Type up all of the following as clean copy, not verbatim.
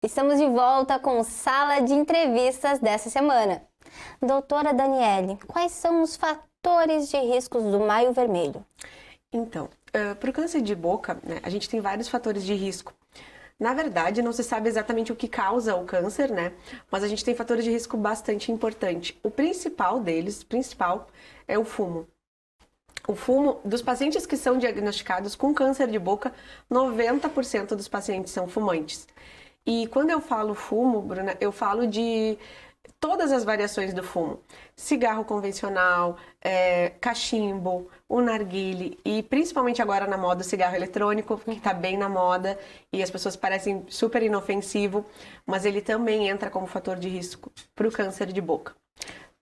Estamos de volta com Sala de Entrevistas dessa semana. Doutora Daniele, quais são os fatores de riscos do Maio Vermelho? Então, para o câncer de boca, né, a gente tem vários fatores de risco. Na verdade, não se sabe exatamente o que causa o câncer, né? Mas a gente tem fatores de risco bastante importantes. O principal deles, é o fumo. O fumo, dos pacientes que são diagnosticados com câncer de boca, 90% dos pacientes são fumantes. E quando eu falo fumo, Bruna, eu falo de todas as variações do fumo. Cigarro convencional, cachimbo, o narguile e principalmente agora na moda o cigarro eletrônico, que está bem na moda e as pessoas parecem super inofensivo, mas ele também entra como fator de risco para o câncer de boca.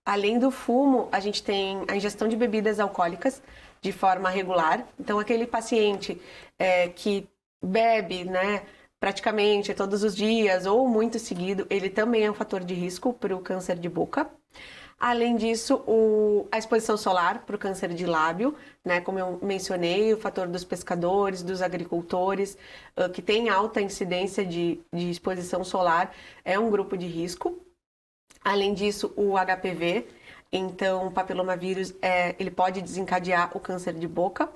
Além do fumo, a gente tem a ingestão de bebidas alcoólicas de forma regular. Então, aquele paciente que bebe, né, praticamente todos os dias ou muito seguido, ele também é um fator de risco para o câncer de boca. Além disso, a exposição solar para o câncer de lábio, né? Como eu mencionei, o fator dos pescadores, dos agricultores, que tem alta incidência de exposição solar, é um grupo de risco. Além disso, o HPV, então o papilomavírus, ele pode desencadear o câncer de boca.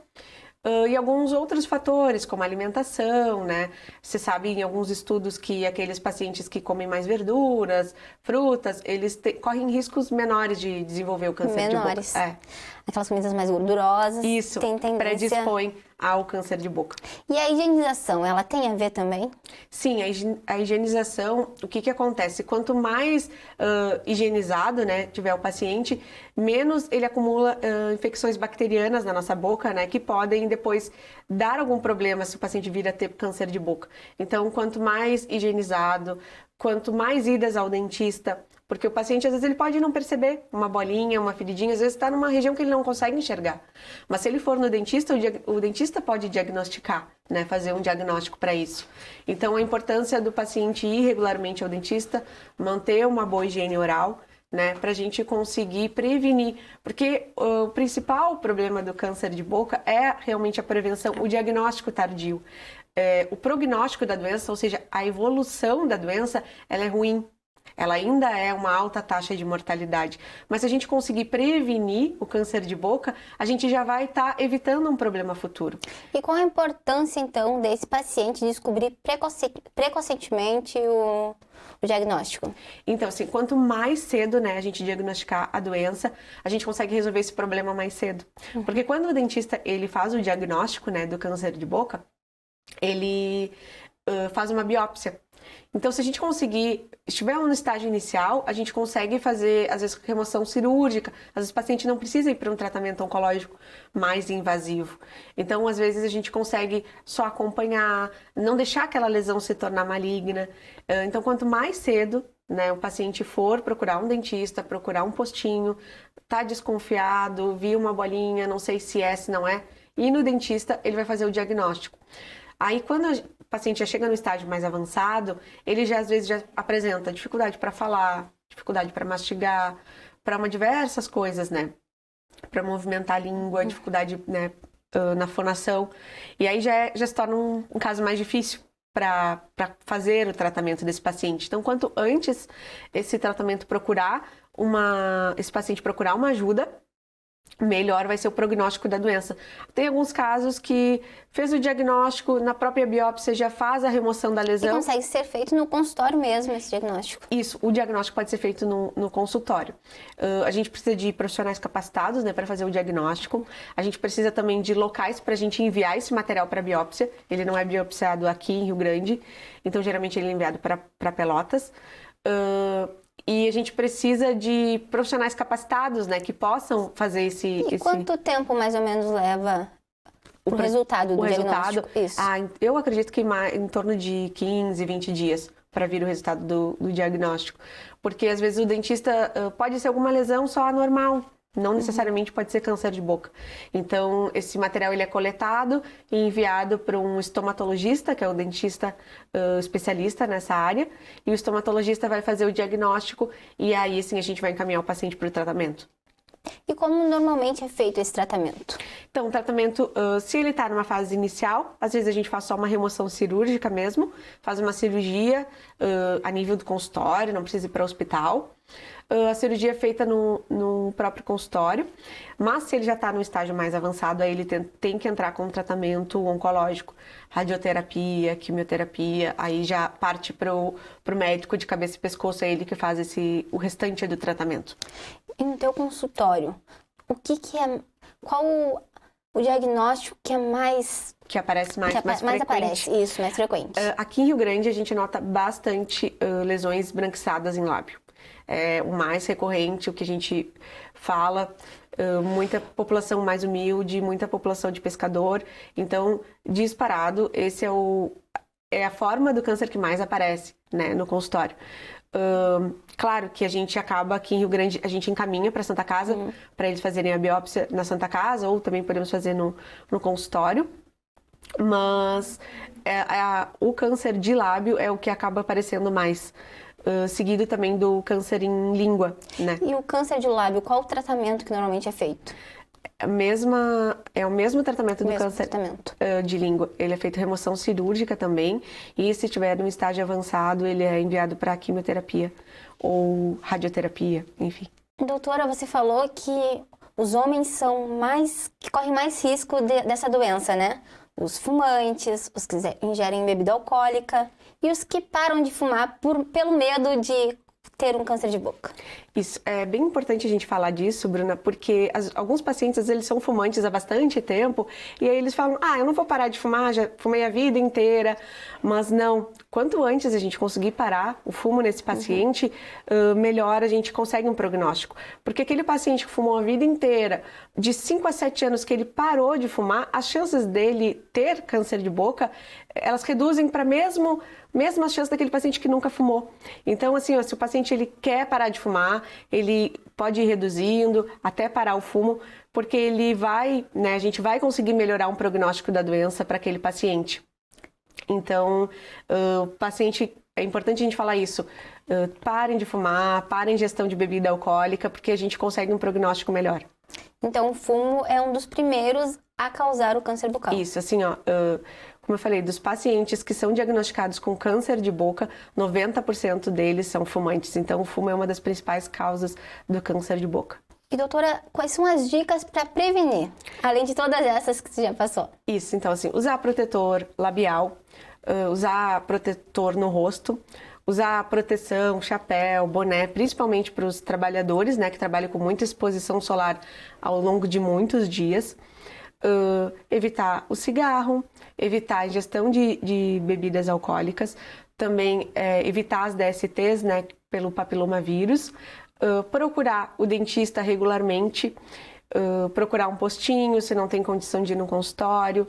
E alguns outros fatores, como alimentação, né? Você sabe em alguns estudos que aqueles pacientes que comem mais verduras, frutas, eles correm riscos menores de desenvolver o câncer de boca. Aquelas comidas mais gordurosas. Isso, tem tendência... predispõe ao câncer de boca. E a higienização, ela tem a ver também? Sim, a higienização, o que acontece? Quanto mais higienizado, né, tiver o paciente, menos ele acumula infecções bacterianas na nossa boca, né, que podem depois dar algum problema se o paciente vir a ter câncer de boca. Então, quanto mais higienizado, quanto mais idas ao dentista, porque o paciente, às vezes, ele pode não perceber uma bolinha, uma feridinha, às vezes está numa região que ele não consegue enxergar. Mas se ele for no dentista, o dentista pode diagnosticar, né, fazer um diagnóstico para isso. Então, a importância do paciente ir regularmente ao dentista, manter uma boa higiene oral, né, para a gente conseguir prevenir. Porque o principal problema do câncer de boca é realmente a prevenção, o diagnóstico tardio. O prognóstico da doença, ou seja, a evolução da doença, ela é ruim. Ela ainda é uma alta taxa de mortalidade. Mas se a gente conseguir prevenir o câncer de boca, a gente já vai estar evitando um problema futuro. E qual a importância, então, desse paciente descobrir precocemente o diagnóstico? Então, assim, quanto mais cedo, né, a gente diagnosticar a doença, a gente consegue resolver esse problema mais cedo. Porque quando o dentista ele faz o diagnóstico, né, do câncer de boca, ele faz uma biópsia. Então, se a gente conseguir, estiver no estágio inicial, a gente consegue fazer, às vezes, remoção cirúrgica. Às vezes, o paciente não precisa ir para um tratamento oncológico mais invasivo. Então, às vezes, a gente consegue só acompanhar, não deixar aquela lesão se tornar maligna. Então, quanto mais cedo, né, o paciente for procurar um dentista, procurar um postinho, tá desconfiado, viu uma bolinha, não sei se é, se não é, ir no dentista, ele vai fazer o diagnóstico. Aí, quando o paciente já chega no estágio mais avançado, ele já, às vezes, já apresenta dificuldade para falar, dificuldade para mastigar, para diversas coisas, né? Para movimentar a língua, dificuldade, né, na fonação. E aí já se torna um caso mais difícil para fazer o tratamento desse paciente. Então, quanto antes esse tratamento esse paciente procurar uma ajuda, melhor vai ser o prognóstico da doença. Tem alguns casos que fez o diagnóstico, na própria biópsia já faz a remoção da lesão. E consegue ser feito no consultório mesmo, esse diagnóstico? Isso, o diagnóstico pode ser feito no consultório. A gente precisa de profissionais capacitados, né, para fazer o diagnóstico. A gente precisa também de locais para a gente enviar esse material para biópsia. Ele não é biopsiado aqui em Rio Grande, então geralmente ele é enviado para Pelotas. E a gente precisa de profissionais capacitados, né, que possam fazer esse... Quanto tempo mais ou menos leva o resultado do diagnóstico? Isso. Eu acredito que em torno de 15, 20 dias para vir o resultado do diagnóstico. Porque às vezes o dentista pode ser alguma lesão só anormal, não necessariamente pode ser câncer de boca. Então, esse material ele é coletado e enviado para um estomatologista, que é o dentista especialista nessa área, e o estomatologista vai fazer o diagnóstico e aí, sim, a gente vai encaminhar o paciente para o tratamento. E como normalmente é feito esse tratamento? Então, o tratamento, se ele está numa fase inicial, às vezes a gente faz só uma remoção cirúrgica mesmo, faz uma cirurgia a nível do consultório, não precisa ir para o hospital. A cirurgia é feita no próprio consultório, mas se ele já está no estágio mais avançado, aí ele tem que entrar com um tratamento oncológico, radioterapia, quimioterapia, aí já parte para o médico de cabeça e pescoço, é ele que faz o restante do tratamento. E no teu consultório, qual o diagnóstico que é mais... Que aparece mais frequente? Aparece, isso, mais frequente. Aqui em Rio Grande a gente nota bastante lesões branquiçadas em lábio. É o mais recorrente, o que a gente fala, muita população mais humilde, muita população de pescador. Então, disparado, esse é a forma do câncer que mais aparece, né, no consultório. Claro que a gente acaba aqui em Rio Grande, a gente encaminha para Santa Casa para eles fazerem a biópsia na Santa Casa, ou também podemos fazer no consultório. Mas o câncer de lábio é o que acaba aparecendo mais. Seguido também do câncer em língua, né? E o câncer de lábio, qual o tratamento que normalmente é feito? É o mesmo tratamento do câncer de língua. Ele é feito remoção cirúrgica também, e se tiver um estágio avançado, ele é enviado para quimioterapia ou radioterapia, enfim. Doutora, você falou que os homens que correm mais risco dessa doença, né? Os fumantes, os que ingerem bebida alcoólica e os que param de fumar pelo medo de ter um câncer de boca. Isso, é bem importante a gente falar disso, Bruna, porque alguns pacientes, eles são fumantes há bastante tempo e aí eles falam, eu não vou parar de fumar, já fumei a vida inteira, mas não. Quanto antes a gente conseguir parar o fumo nesse paciente, melhor a gente consegue um prognóstico. Porque aquele paciente que fumou a vida inteira, de 5 a 7 anos que ele parou de fumar, as chances dele ter câncer de boca, elas reduzem para mesmas chances daquele paciente que nunca fumou. Então, assim, se o paciente ele quer parar de fumar, ele pode ir reduzindo até parar o fumo, porque ele a gente vai conseguir melhorar um prognóstico da doença para aquele paciente. Então, é importante a gente falar isso, parem de fumar, parem ingestão de bebida alcoólica, porque a gente consegue um prognóstico melhor. Então, o fumo é um dos primeiros a causar o câncer bucal. Isso, assim, como eu falei, dos pacientes que são diagnosticados com câncer de boca, 90% deles são fumantes. Então, o fumo é uma das principais causas do câncer de boca. E, doutora, quais são as dicas para prevenir, além de todas essas que você já passou? Isso, então, assim, usar protetor labial, usar protetor no rosto, usar proteção, chapéu, boné, principalmente para os trabalhadores, né, que trabalham com muita exposição solar ao longo de muitos dias. Evitar o cigarro, evitar a ingestão de bebidas alcoólicas, também evitar as DSTs, né, pelo papilomavírus, procurar o dentista regularmente, procurar um postinho se não tem condição de ir no consultório,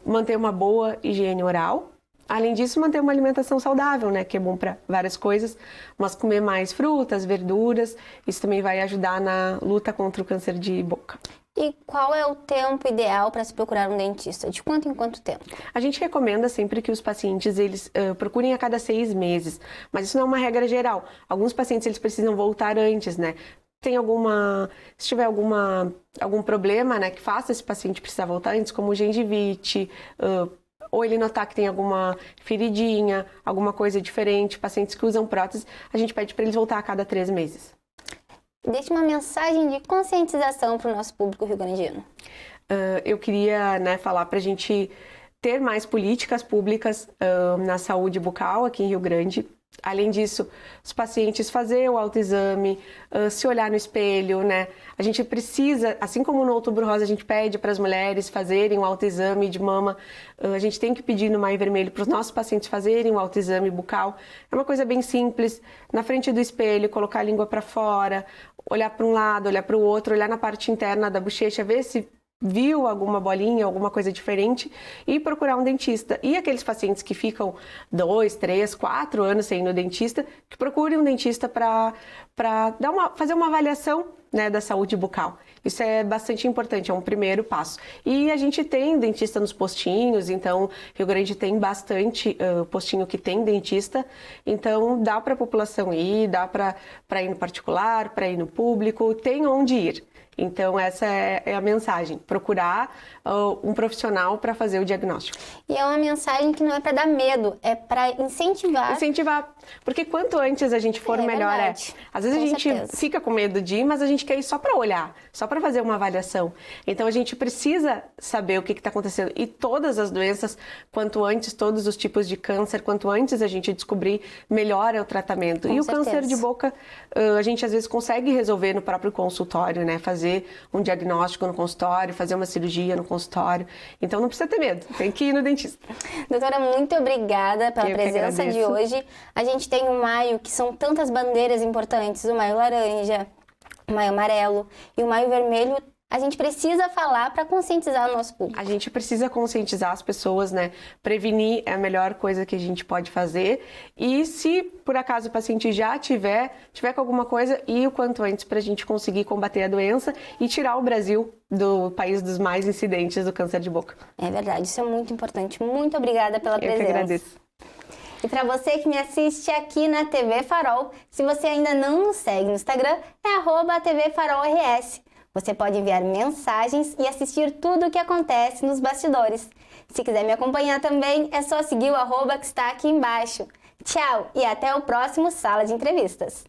manter uma boa higiene oral. Além disso, manter uma alimentação saudável, né, que é bom para várias coisas, mas comer mais frutas, verduras, isso também vai ajudar na luta contra o câncer de boca. E qual é o tempo ideal para se procurar um dentista? De quanto em quanto tempo? A gente recomenda sempre que os pacientes eles procurem a cada 6 meses, mas isso não é uma regra geral. Alguns pacientes eles precisam voltar antes, né? Se tiver algum problema, né, que faça esse paciente precisar voltar antes, como gengivite, ou ele notar que tem alguma feridinha, alguma coisa diferente, pacientes que usam prótese, a gente pede para eles voltar a cada 3 meses. Deixe uma mensagem de conscientização para o nosso público rio-grandiano. Eu queria, falar para a gente ter mais políticas públicas na saúde bucal aqui em Rio Grande. Além disso, os pacientes fazer o autoexame, se olhar no espelho, né? A gente precisa, assim como no Outubro Rosa a gente pede para as mulheres fazerem o autoexame de mama, a gente tem que pedir no Maio Vermelho para os nossos pacientes fazerem o autoexame bucal. É uma coisa bem simples, na frente do espelho, colocar a língua para fora, olhar para um lado, olhar para o outro, olhar na parte interna da bochecha, ver se viu alguma bolinha, alguma coisa diferente e procurar um dentista. E aqueles pacientes que ficam 2, 3, 4 anos sem ir no dentista, que procurem um dentista para fazer uma avaliação, né, da saúde bucal. Isso é bastante importante, é um primeiro passo. E a gente tem dentista nos postinhos, então Rio Grande tem bastante postinho que tem dentista, então dá para a população ir, dá para ir no particular, para ir no público, tem onde ir. Então, essa é a mensagem, procurar um profissional para fazer o diagnóstico. E é uma mensagem que não é para dar medo, é para incentivar. Incentivar, porque quanto antes a gente for, melhor verdade. Às vezes Com a gente certeza. fica com medo de ir, mas a gente quer ir só para olhar, só para fazer uma avaliação. Então, a gente precisa saber o que está acontecendo. E todas as doenças, quanto antes, todos os tipos de câncer, quanto antes a gente descobrir, melhor é o tratamento. Com e o certeza. câncer de boca, a gente às vezes consegue resolver no próprio consultório, né? Fazer um diagnóstico no consultório, fazer uma cirurgia no consultório. Então não precisa ter medo, tem que ir no dentista. Doutora, muito obrigada pela presença de hoje. A gente tem o maio, que são tantas bandeiras importantes, o maio laranja, o maio amarelo e o maio vermelho. A gente precisa falar para conscientizar o nosso público. A gente precisa conscientizar as pessoas, né? Prevenir é a melhor coisa que a gente pode fazer. E se por acaso o paciente já tiver com alguma coisa, ir o quanto antes para a gente conseguir combater a doença e tirar o Brasil do país dos mais incidentes do câncer de boca. É verdade, isso é muito importante. Muito obrigada pela presença. Eu que agradeço. E para você que me assiste aqui na TV Farol, se você ainda não nos segue no Instagram, é @tvfarolrs. Você pode enviar mensagens e assistir tudo o que acontece nos bastidores. Se quiser me acompanhar também, é só seguir o @ que está aqui embaixo. Tchau e até o próximo Sala de Entrevistas.